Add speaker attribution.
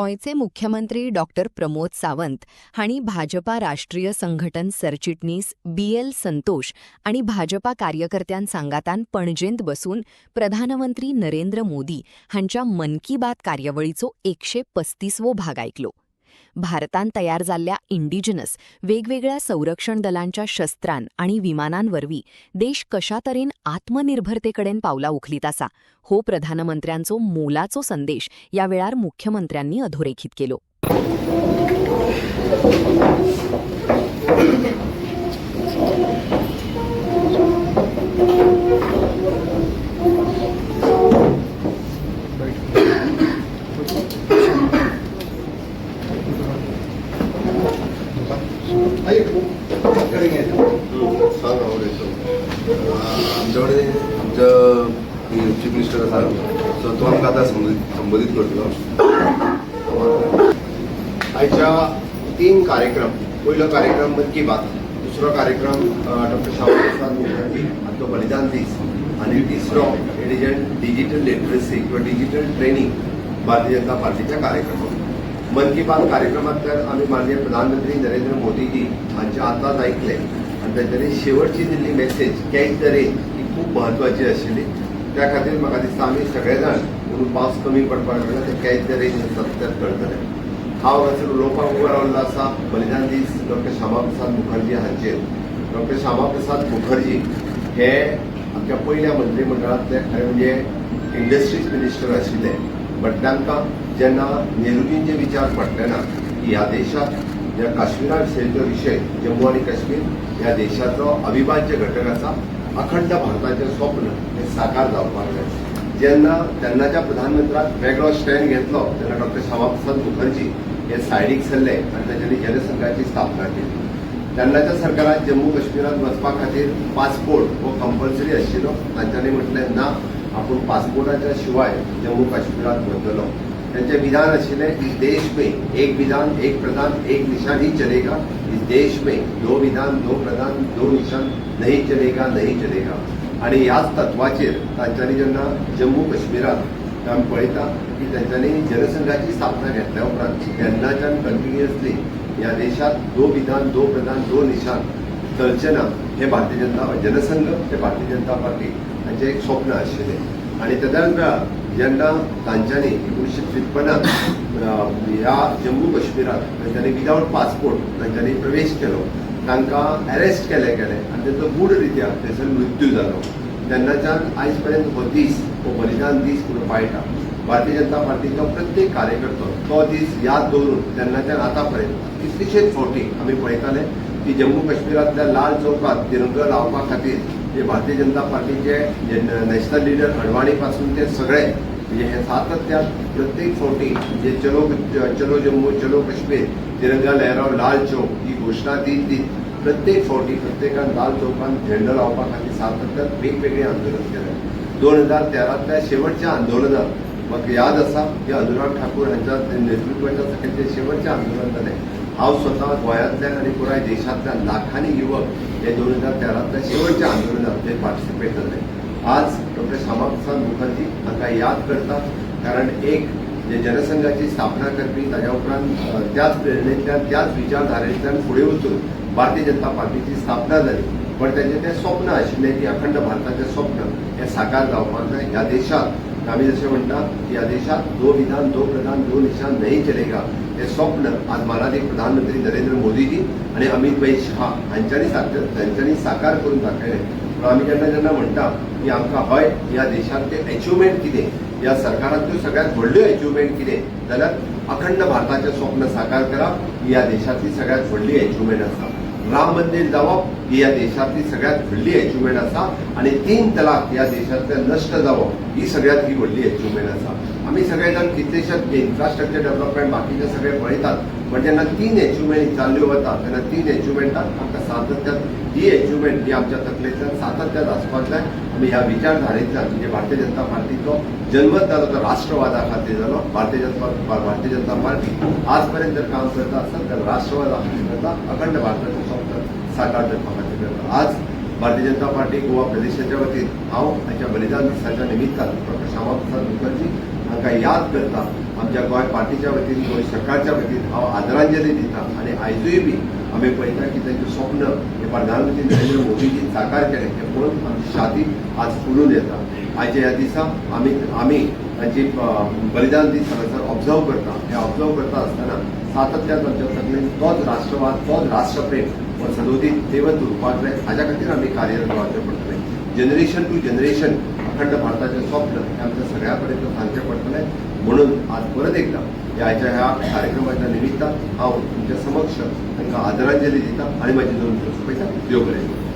Speaker 1: गोयचे मुख्यमंत्री डॉक्टर प्रमोद सावंत हांणी भाजपा राष्ट्रीय संघटन सरचिटणीस BL संतोष आणि भाजपा कार्यकर्त्यांसांगातान पणजेंत बसून प्रधानमंत्री नरेंद्र मोदी हांच्या मन की बात कार्यावळीचो 135वो भाग आयकलो. भारतान तयार जाल्ल्या इंडिजिनस वेगवेगळ्या संरक्षण दलांच्या शस्त्रांन आणि विमानांवरवीं देश कशा तरेन आत्मनिर्भरतेकडेन पावलां उखलीत आसा हो प्रधानमंत्र्यांचो मोलाचो संदेश या वेळार मुख्यमंत्र्यांनी अधोरेखित केलो.
Speaker 2: आमच्याकडे आमच्या चीफ मिनिस्टर आसा सो तो आमकां आतां संबोधीत करतलो. आयच्या 3 कार्यक्रम, पयलो कार्यक्रम मन की बात, दुसरो कार्यक्रम डॉक्टर श्यामा प्रसाद मुखर्जी हांचो बलिदान दीस आनी तिसरो डिजिटल लिटरसी किंवा डिजिटल ट्रेनिंग भारतीय जनता पार्टीच्या कार्यक्रमात. मन की बात कार्यक्रमांतल्यान आमी माननीय प्रधानमंत्री नरेंद्र मोदीजी हांचे आतांच ऐकले आनी तांच्यांनी शेवटची दिल्ली मेसेज कॅच द रेन ही खूब म्हत्वाची आशिल्ली. त्या खातीर म्हाका दिसता आमी सगळे जाण म्हणून पावस कमी पडपाक लागला ते कॅच द रेन सत्यात करतले. हांव हांगासर उलोवपाक उबो रावल्लो आसा बलिदान दीस डॉक्टर श्यामा प्रसाद मुखर्जी हांचेर. डॉक्टर श्यामा प्रसाद मुखर्जी हे आमच्या पयल्या मंत्रिमंडळांतले खरें म्हणजे इंडस्ट्रीज मिनिस्टर आशिल्ले. बट तांकां जेन्ना नेहरूजींचे विचार पडटना की ह्या देशात ज्या काश्मीरा विशयीचो विशय जम्मू आनी काश्मीर ह्या देशाचो अविभाज्य घटक आसा, अखंड भारताचें स्वप्न हें साकार जावपाक जाय. जेन्ना तेन्नाच्या प्रधानमंत्र्याक वेगळो स्टँड घेतलो तेन्ना डॉक्टर श्यामा प्रसाद मुखर्जी हे सायडीक सरले आनी तांच्यांनी जनसंघाची स्थापना केली. तेन्नाच्या सरकारान जम्मू काश्मीरांत वचपा खातीर पासपोर्ट हो कंपल्सरी आशिल्लो. तांच्यांनी म्हटलें ना, आपूण पासपोर्टाच्या शिवाय जम्मू काश्मीरात वतलो. त्यांचे विधान आशिल्ले इस देश में एक विधान एक प्रधान एक निशान ही चलेगा, इस देश में 2 विधान 2 प्रधान 2 निशान नहीं चलेगा नहीं चलेगा. आणि ह्याच तत्वाचेर तांच्यांनी जेन्ना जम्मू काश्मीरात आमी पळयता की तांच्यांनी जनसंघाची स्थापना घेतल्या उपरांत तेन्नाच्यान कंटिन्युअसली ह्या देशात 2 विधान 2 प्रधान 2 निशान चलचे ना हे भारतीय जनता जनसंघ हे भारतीय जनता पार्टी हांचें एक स्वप्न आशिल्लें. आणि त्याच वेळार जेन्ना तांच्यांनी 1953 ह्या जम्मू काश्मीरात तांच्यांनी विदाउट पासपोर्ट तांच्यांनी प्रवेश केलो, तांकां अरेस्ट केले आनी तांचो गूढ रित्या थंयसर मृत्यू जालो. तेन्नाच्यान आयज पर्यंत हो दीस हो बलिदान दीस म्हणून पाळटा. भारतीय जनता पार्टीचो प्रत्येक कार्यकर्तो तो दीस याद दवरून तेन्नाच्यान आतां पर्यंत कितलेशेच फावटी आमी पळयताले की जम्मू काश्मीरांतल्या लाल चौकात तिरंगो लावपा खातीर जे भारतीय जनता पार्टीचे जे नॅशनल लिडर अडवाणी पासून ते सगळे म्हणजे हे सातत्यान प्रत्येक फावटी जे चलो जम्मू चलो काश्मीर तिरंगा लहराव लाल चौक ही घोषणा दीत प्रत्येक फावटी प्रत्येकान लाल चौकान झेंडो लावपा खातीर सातत्यान वेगवेगळे आंदोलन केले. 2013तल्या शेवटच्या आंदोलनात म्हाका याद आसा की अनुराग ठाकूर हांच्या नेतृत्वाच्या सकयल जे शेवटचें आंदोलन जालें. हांव स्वता गोंयांतल्यान आनी पुराय देशांतल्यान लाखांनी युवक हे 2013तल्या शेवटच्या आंदोलनात ते पार्टिसिपेट जाले. आज डॉक्टर श्यामा प्रसाद मुखर्जी हांकां याद करतात कारण एक जे जनसंघाची स्थापना करपी ताज्या उपरांत त्याच प्रेरणेंतल्यान त्याच विचारधारेंतल्यान फुडें वचून भारतीय जनता पार्टीची स्थापना जाली. पण तेंचें तें स्वप्न आशिल्लें की अखंड भारताचें स्वप्न हें साकार जावपाक जाय. ह्या देशात आमी जशें म्हणटा की ह्या देशात 2 विधान 2 प्रधान 2 निशान नहीं चलेगा हे स्वप्न आज माननीय प्रधानमंत्री नरेंद्र मोदीजी आणि अमित भाई शाह हांच्यांनी साकार करून दाखयलें. पूण आमी जेन्ना म्हणटा की आमकां हय ह्या देशांतले अचिव्हमेंट कितें, ह्या सरकारांतल्यो सगळ्यात व्हडल्यो अचिव्हमेंट कितें जाल्यार अखंड भारताचें स्वप्न साकार करप ही ह्या देशांतली सगळ्यात व्हडली अचिव्हमेंट आसा. राम मंदिर जावप ही ह्या देशांतली सगळ्यात व्हडली अचिव्हमेंट आसा आणि 3 तलाक ह्या देशांतल्यान नश्ट जावप ही सगळ्यात ही व्हडली अचिव्हमेंट आसा. आमी सगळे जाण कितलेशेच इन्फ्रास्ट्रक्चर डेव्हलपमेंट बाकीचे सगळे पळयतात, पण जेन्ना 3 अचिव्हमेंट चालल्यो वता तेन्ना 3 अचिव्हमेंटाक आमकां सातत्यान ही अचिव्हमेंट ही आमच्या तकलेंतल्यान सातत्यान आसपाक जाय. आमी ह्या विचारधारेंतल्यान म्हणजे भारतीय जनता पार्टीचो जन्मच जालो तो राष्ट्रवादा खातीर जालो. भारतीय जनता पार्टी आज पर्यंत जर काम करता आसत तर राष्ट्रवादा खातीर करता, अखंड भारताचें स्वप्न साकार करपा खातीर करता. आज भारतीय जनता पार्टी गोवा प्रदेशाच्या वतीन हांव हाच्या बलिदान दिसाच्या निमित्तान डॉक्टर श्यामा प्रसाद मुखर्जी हांकां याद करता आमच्या गोंय पार्टीच्या वतीन गोंय सरकारच्या वतीन हांव आदरांजली दिता आनी आयजूय बी आमी पळयता की तांचें स्वप्न हे प्रधानमंत्री नरेंद्र मोदीजीन साकार केलें हें पळोवन आमची छाती आज फुलून येता. आयच्या ह्या दिसा आमी तांची बलिदान दीस हांगासर ऑब्जर्व करता. हे ऑब्जर्व करता आसतना सातत्यान आमच्या तकलेन तोच राष्ट्रवाद तोच राष्ट्रप्रेम हो सदोदीत तेवत उरपाक जाय. हाज्या खातीर आमी कार्यरत रावचें पडटलें. जनरेशन टू जनरेशन अखंड भारताचें स्वप्न हें आमच्या सगळ्या पर्यंत सांगचें पडटलें. म्हणून आज परत एकदा ह्या कार्यक्रमाच्या निमित्तान हांव तुमच्या समक्ष तांकां आदरांजली दिता आनी म्हाजी दोन सोंपयता. देव बरें.